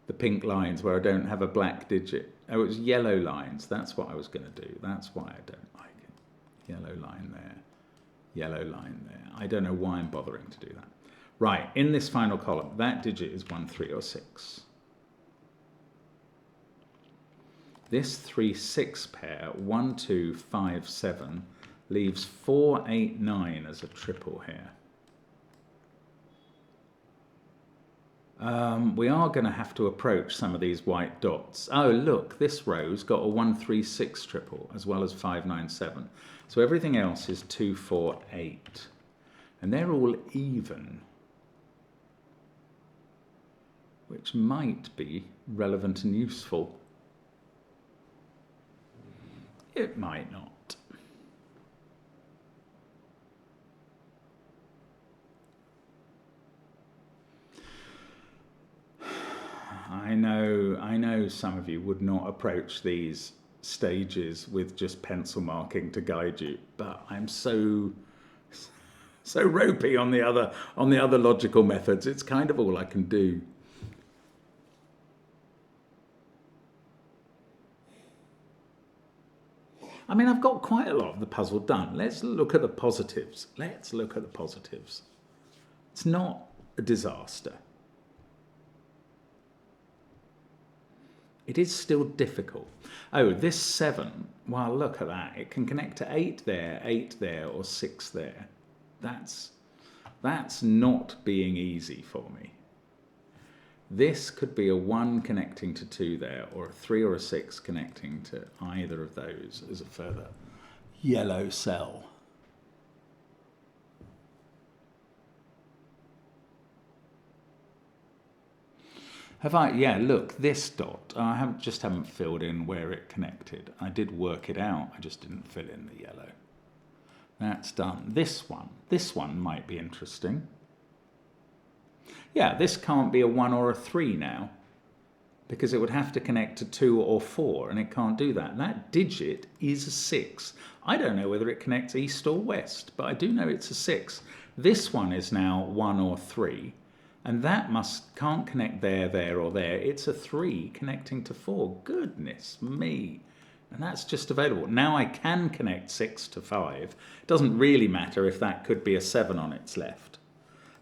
the pink lines where I don't have a black digit. Oh, it's yellow lines. That's what I was going to do. That's why I don't like it. Yellow line there. Yellow line there. I don't know why I'm bothering to do that. Right, in this final column, that digit is 1, 3 or 6. This 3, 6 pair, 1, 2, 5, 7, leaves 4, 8, 9 as a triple here. We are going to have to approach some of these white dots. Oh, look, this row's got a 1, 3, 6 triple as well as 5, 9, 7. So everything else is 2, 4, 8. And they're all even, which might be relevant and useful. It might not. I know some of you would not approach these stages with just pencil marking to guide you, but I'm so ropey on the other logical methods. It's kind of all I can do. I mean, I've got quite a lot of the puzzle done. Let's look at the positives. Let's look at the positives. It's not a disaster. It is still difficult. Oh, this 7, well, look at that. It can connect to 8 there, or 6 there. That's not being easy for me. This could be a 1 connecting to 2 there, or a 3 or a 6 connecting to either of those as a further yellow cell. Have I? Yeah, look, this dot, I haven't filled in where it connected. I did work it out, I just didn't fill in the yellow. That's done. This one might be interesting. Yeah, this can't be a 1 or a 3 now, because it would have to connect to 2 or 4, and it can't do that. That digit is a 6. I don't know whether it connects east or west, but I do know it's a 6. This one is now 1 or 3. And that can't connect there, or there. It's a 3 connecting to 4. Goodness me. And that's just available. Now I can connect 6 to 5. It doesn't really matter if that could be a 7 on its left.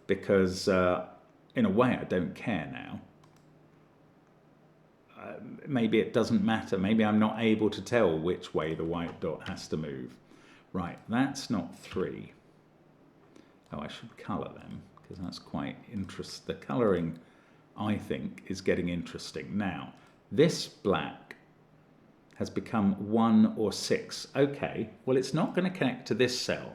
Because in a way I don't care now. Maybe it doesn't matter. Maybe I'm not able to tell which way the white dot has to move. Right, that's not 3. Oh, I should colour them, because that's quite interesting. The colouring, I think, is getting interesting. Now, this black has become 1 or 6. Okay, well, it's not going to connect to this cell,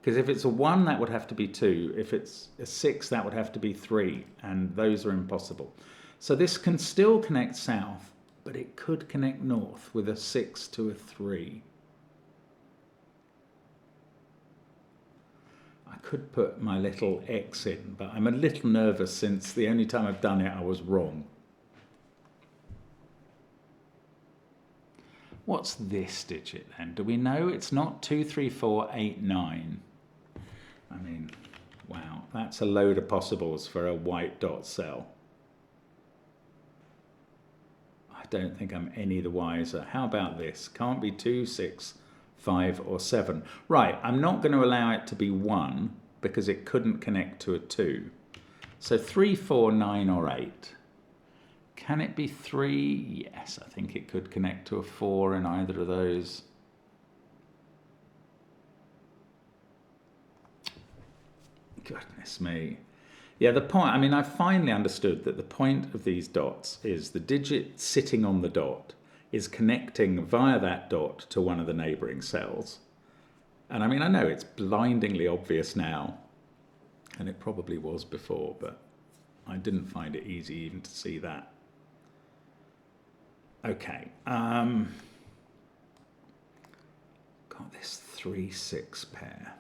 because if it's a 1, that would have to be 2. If it's a 6, that would have to be 3, and those are impossible. So this can still connect south, but it could connect north with a 6 to a 3. I could put my little X in, but I'm a little nervous since the only time I've done it I was wrong. What's this digit then? Do we know? It's not 2, 3, 4, 8, 9. I mean, wow, that's a load of possibles for a white dot cell. I don't think I'm any the wiser. How about this? Can't be 2, 6, 5 or 7. Right, I'm not going to allow it to be 1 because it couldn't connect to a 2. So 3, 4, 9 or 8. Can it be 3? Yes, I think it could connect to a 4 in either of those. Goodness me. Yeah, the point, I mean, I finally understood that the point of these dots is the digit sitting on the dot is connecting via that dot to one of the neighbouring cells. And I mean, I know it's blindingly obvious now, and it probably was before, but I didn't find it easy even to see that. Okay, got this 3-6 pair.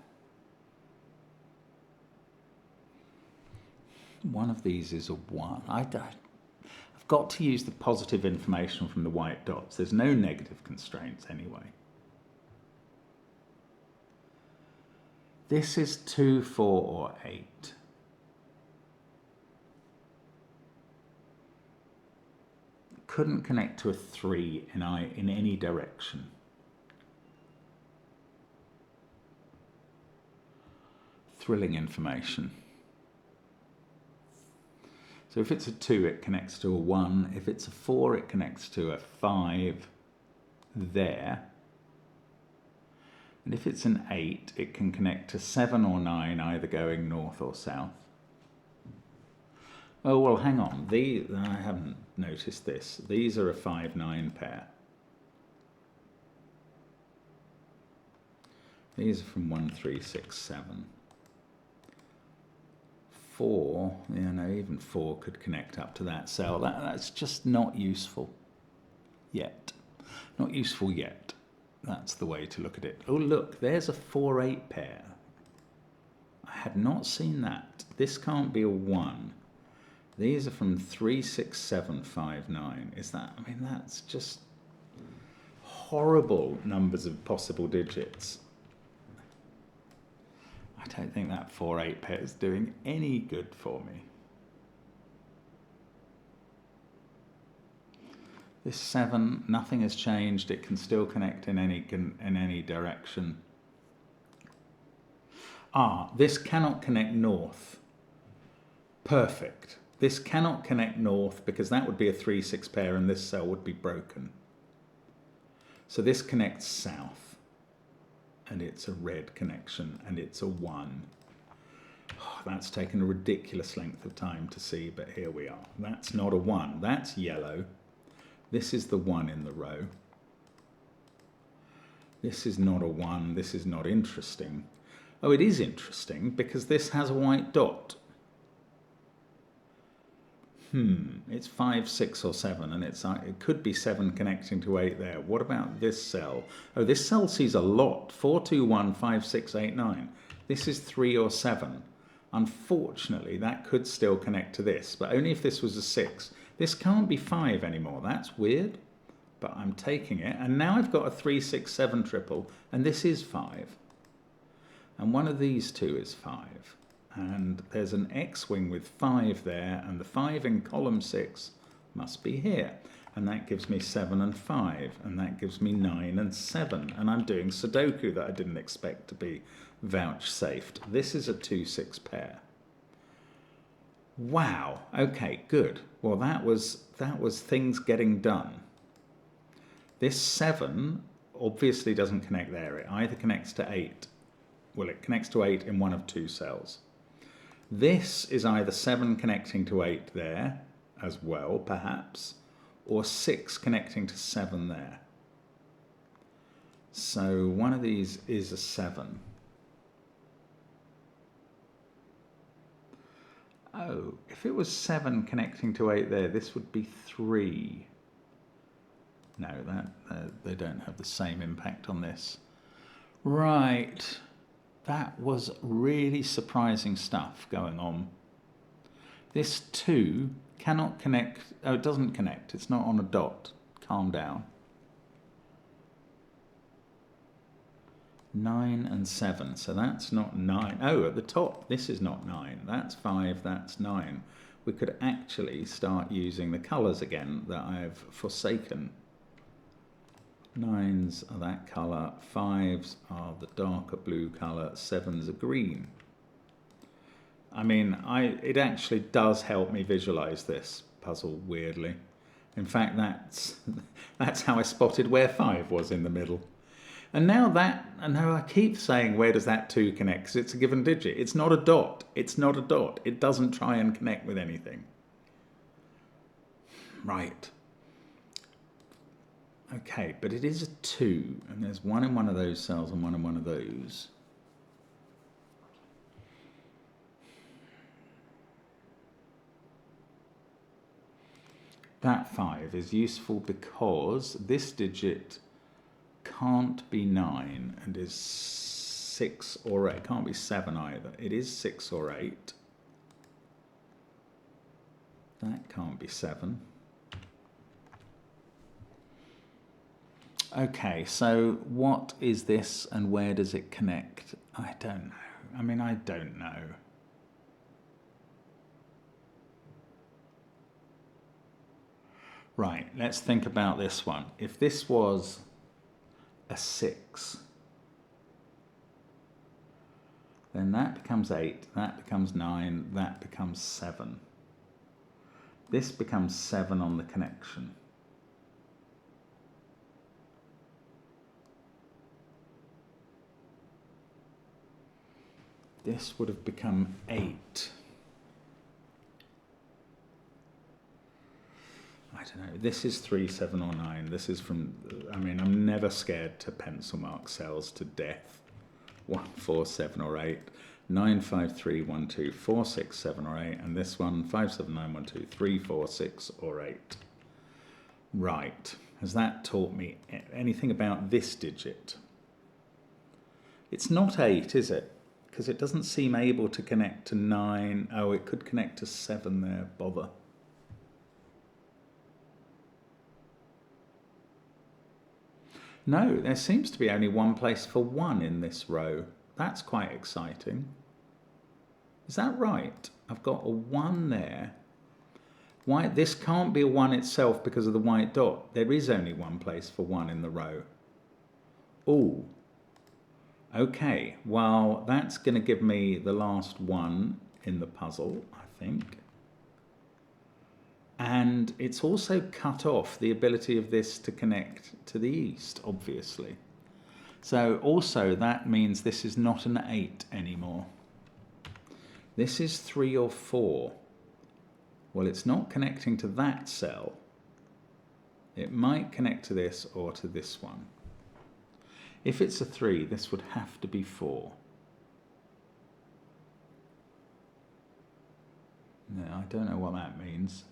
One of these is a 1. I've got to use the positive information from the white dots. There's no negative constraints anyway. This is 2, 4, or 8. Couldn't connect to a 3 in any direction. Thrilling information. So if it's a 2, it connects to a 1. If it's a 4, it connects to a 5 there. And if it's an 8, it can connect to 7 or 9, either going north or south. Oh, well, hang on. I haven't noticed this. These are a 5-9 pair. These are from 1, 3, 6, 7. 4, even 4 could connect up to that cell. That's just not useful yet. Not useful yet. That's the way to look at it. Oh, look, there's a 4-8 pair. I had not seen that. This can't be a 1. These are from 3, 6, 7, 5, 9. Is that, I mean, that's just horrible numbers of possible digits. I don't think that 4-8 pair is doing any good for me. This 7, nothing has changed. It can still connect in any direction. This cannot connect north. Perfect. This cannot connect north because that would be a 3-6 pair and this cell would be broken. So this connects south. And it's a red connection, and it's a 1. That's taken a ridiculous length of time to see, but here we are. That's not a 1, that's yellow. This is the 1 in the row. This is not a 1, this is not interesting. Oh, it is interesting because this has a white dot. It's 5, 6, or 7, and it could be 7 connecting to 8 there. What about this cell? Oh, this cell sees a lot. 4, 2, 1, 5, 6, 8, 9. This is 3 or 7. Unfortunately, that could still connect to this, but only if this was a 6. This can't be 5 anymore. That's weird, but I'm taking it. And now I've got a 3, 6, 7 triple, and this is 5. And one of these two is 5. And there's an X-wing with 5 there, and the 5 in column 6 must be here. And that gives me 7 and 5, and that gives me 9 and 7. And I'm doing Sudoku that I didn't expect to be vouchsafed. This is a 2-6 pair. Wow, okay, good. Well, that was things getting done. This 7 obviously doesn't connect there. It either connects to 8. Well, it connects to 8 in one of 2 cells. This is either 7 connecting to 8 there as well, perhaps, or 6 connecting to 7 there. So one of these is a 7. Oh, if it was 7 connecting to 8 there, this would be 3. No, they don't have the same impact on this. Right. That was really surprising stuff going on. This 2 cannot connect. Oh, it doesn't connect. It's not on a dot. Calm down. 9 and 7. So that's not 9. Oh, at the top, this is not 9. That's 5. That's 9. We could actually start using the colours again that I've forsaken. 9s are that colour, 5s are the darker blue colour, 7s are green. I mean, it actually does help me visualise this puzzle, weirdly. In fact, that's how I spotted where 5 was in the middle. And now I keep saying, where does that 2 connect? Because it's a given digit. It's not a dot. It's not a dot. It doesn't try and connect with anything. Right. Okay, but it is a 2, and there's 1 in one of those cells and 1 in one of those. That 5 is useful because this digit can't be 9 and is 6 or 8. It can't be 7 either. It is 6 or 8. That can't be 7. Okay, so what is this and where does it connect? I don't know. I mean, I don't know. Right, let's think about this one. If this was a 6, then that becomes 8, that becomes 9, that becomes 7. This becomes 7 on the connection. This would have become 8. I don't know. This is 3, 7 or 9. This is from, I mean, I'm never scared to pencil mark cells to death. 1, 4, 7 or 8. 9, 5, 3, 1, 2, 4, 6, 7 or 8. And this one, 5, 7, 9, 1, 2, 3, 4, 6 or 8. Right. Has that taught me anything about this digit? It's not 8, is it? Because it doesn't seem able to connect to 9. Oh, it could connect to 7 there. Bother. No, there seems to be only one place for 1 in this row. That's quite exciting. Is that right? I've got a 1 there. Why? This can't be a 1 itself because of the white dot. There is only one place for 1 in the row. Ooh. Okay, well, that's going to give me the last 1 in the puzzle, I think. And it's also cut off the ability of this to connect to the east, obviously. So also that means this is not an 8 anymore. This is 3 or 4. Well, it's not connecting to that cell. It might connect to this or to this one. If it's a 3, this would have to be 4. No, I don't know what that means.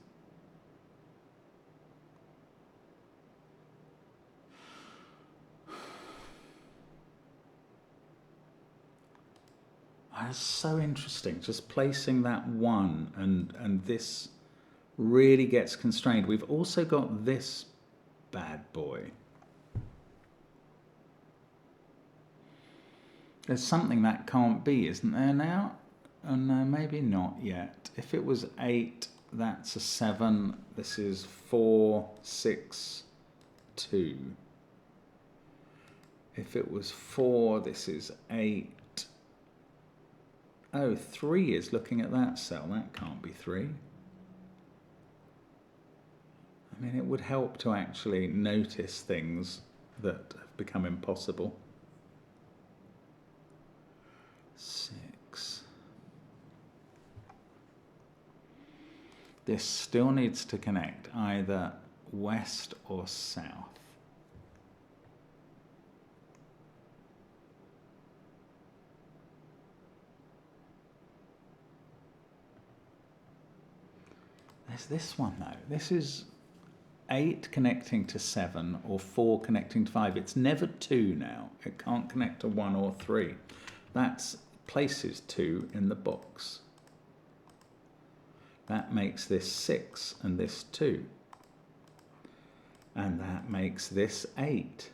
It's so interesting, just placing that 1 and this really gets constrained. We've also got this bad boy. There's something that can't be, isn't there now? Oh no, maybe not yet. If it was 8, that's a 7. This is 4, 6, 2. If it was 4, this is 8. Oh, 3 is looking at that cell. That can't be 3. I mean, it would help to actually notice things that have become impossible. 6. This still needs to connect either west or south. There's this one though. This is 8 connecting to 7 or 4 connecting to 5. It's never 2 now. It can't connect to 1 or 3. That places 2 in the box. That makes this 6 and this 2. And that makes this 8.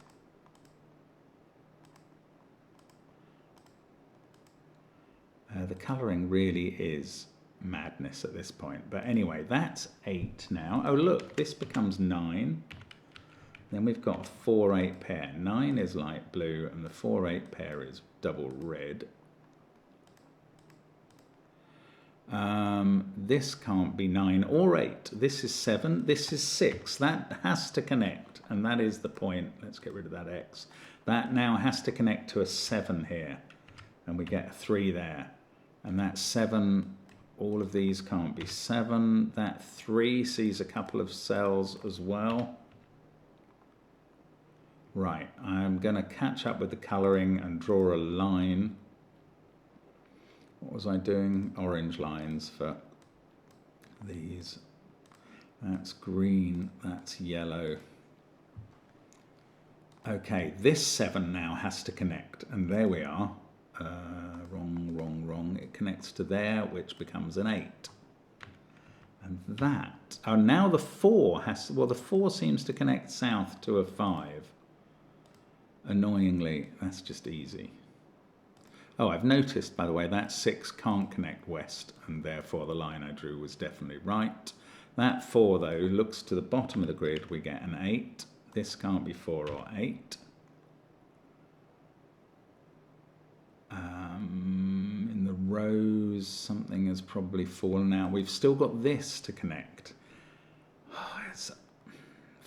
The colouring really is madness at this point. But anyway, that's 8 now. Oh, look, this becomes 9. Then we've got a 4-8 pair. 9 is light blue and the 4-8 pair is double red. This can't be 9 or 8. This is 7. This is 6. That has to connect, and that is the point. Let's get rid of that X. That now has to connect to a 7 here, and we get a 3 there. And that 7, all of these can't be 7. That 3 sees a couple of cells as well. Right, I'm going to catch up with the colouring and draw a line. What was I doing? Orange lines for these. That's green, that's yellow. Okay, this 7 now has to connect, and there we are. Wrong. It connects to there, which becomes an 8. And that, oh, now the 4 has, well, the 4 seems to connect south to a 5. Annoyingly, that's just easy. Oh, I've noticed, by the way, that 6 can't connect west, and therefore the line I drew was definitely right. That 4, though, looks to the bottom of the grid, we get an 8. This can't be 4 or 8. In the rows, something has probably fallen out. We've still got this to connect. Oh, it's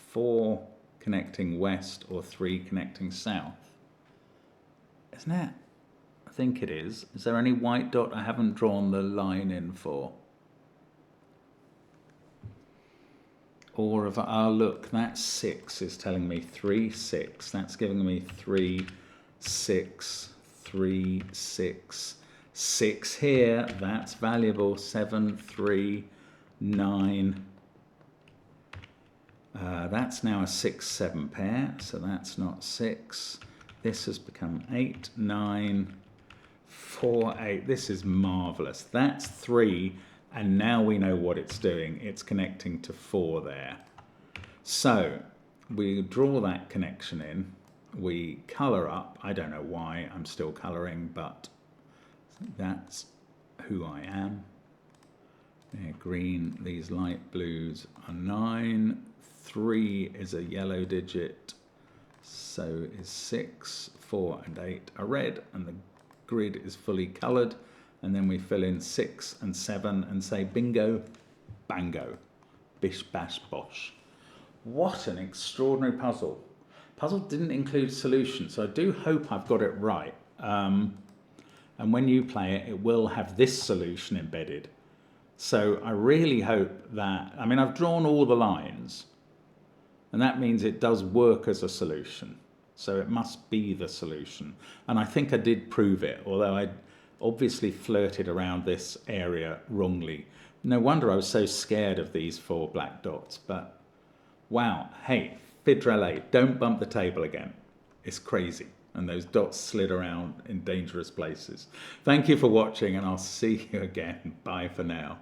4 connecting west or 3 connecting south. Isn't it? I think it is. Is there any white dot I haven't drawn the line in for? Or if oh look, that 6 is telling me 3, 6. That's giving me 3, 6, 3, 6, 6 here. That's valuable. 7, 3, 9. That's now a 6, 7 pair, so that's not 6. This has become 8, 9, 4, 8. This is marvellous. That's 3, and now we know what it's doing. It's connecting to 4 there. So we draw that connection in. We colour up. I don't know why I'm still colouring, but that's who I am. They're green. These light blues are 9. 3 is a yellow digit. So is 6, 4 and 8 are red, and the grid is fully coloured. And then we fill in 6 and 7 and say bingo, bango, bish bash bosh. What an extraordinary puzzle. Puzzle didn't include solution, so I do hope I've got it right. And when you play it, it will have this solution embedded. So I really hope that, I mean, I've drawn all the lines, and that means it does work as a solution. So it must be the solution. And I think I did prove it, although I obviously flirted around this area wrongly. No wonder I was so scared of these 4 black dots, but wow. Hey, Fidrelle, don't bump the table again. It's crazy. And those dots slid around in dangerous places. Thank you for watching, and I'll see you again. Bye for now.